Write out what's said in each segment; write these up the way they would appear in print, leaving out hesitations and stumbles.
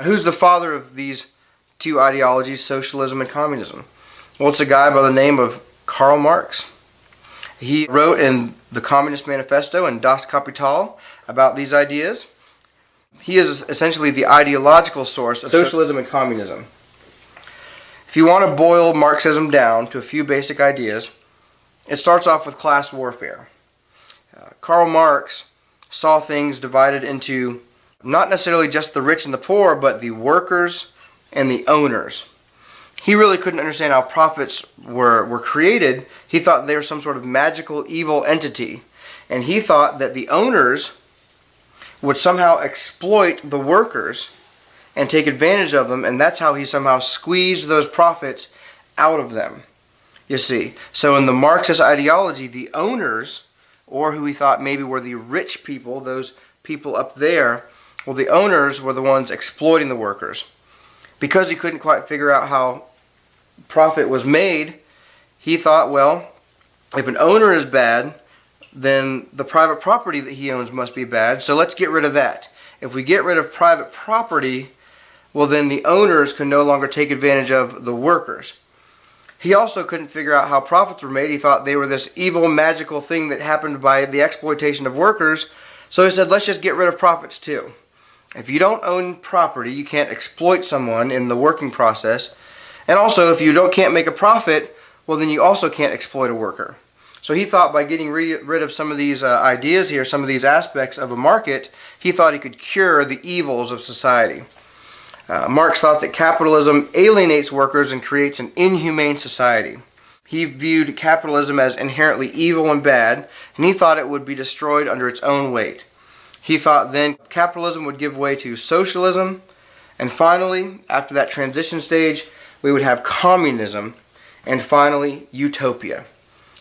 Who's the father of these two ideologies, socialism and communism? Well, it's a guy by the name of Karl Marx. He wrote in the Communist Manifesto and Das Kapital about these ideas. He is essentially the ideological source of socialism and communism. If you want to boil Marxism down to a few basic ideas, it starts off with class warfare. Karl Marx saw things divided into not necessarily just the rich and the poor, but the workers and the owners. He really couldn't understand how profits were created. He thought they were some sort of magical evil entity. And he thought that the owners would somehow exploit the workers and take advantage of them, and that's how he somehow squeezed those profits out of them. You see, so in the Marxist ideology, the owners, or who he thought maybe were the rich people, those people up there, well, the owners were the ones exploiting the workers. Because he couldn't quite figure out how profit was made, he thought, well, if an owner is bad, then the private property that he owns must be bad, so let's get rid of that. If we get rid of private property, well, then the owners can no longer take advantage of the workers. He also couldn't figure out how profits were made. He thought they were this evil, magical thing that happened by the exploitation of workers, so he said, let's just get rid of profits too. If you don't own property, you can't exploit someone in the working process. And also, if you can't make a profit, well, then you also can't exploit a worker. So he thought by getting rid of some of these ideas here, some of these aspects of a market, he thought he could cure the evils of society. Marx thought that capitalism alienates workers and creates an inhumane society. He viewed capitalism as inherently evil and bad, and he thought it would be destroyed under its own weight. He thought then capitalism would give way to socialism, and finally, after that transition stage, we would have communism, and finally, utopia.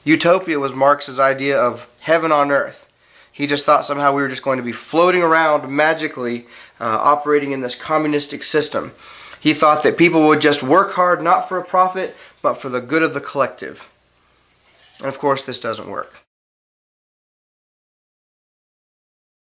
Utopia was Marx's idea of heaven on earth. He just thought somehow we were just going to be floating around magically, operating in this communistic system. He thought that people would just work hard not for a profit, but for the good of the collective. And of course, this doesn't work.